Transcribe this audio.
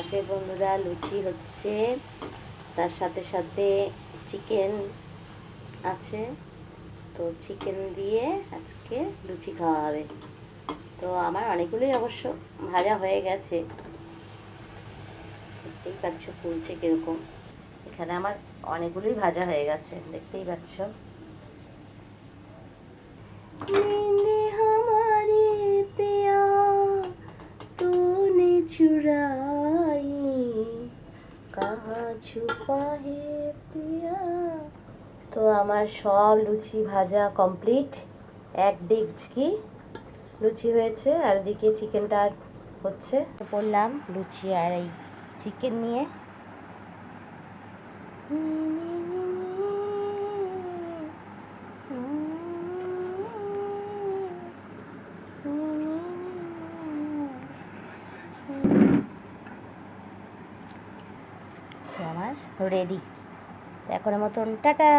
যে বন্ধুরা লুচি হচ্ছে, তার সাথে সাথে চিকেন আছে, তো চিকেন দিয়ে আজকে লুচি খাওয়া হবে। তো আমার অনেকগুলোই অবশ্য ভাজা হয়ে গেছে, দেখতেই পাচ্ছ ফুলছে কীরকম। এখানে আমার অনেকগুলোই ভাজা হয়ে গেছে, দেখতেই পাচ্ছ। তো আমার সব লুচি ভাজা কমপ্লিট। এক ডিগি লুচি হয়েছে, আর দিকে চিকেনটা হচ্ছে। বললাম লুচি আর এই চিকেন নিয়ে আমার রেডি। এখনের মতন টাটা।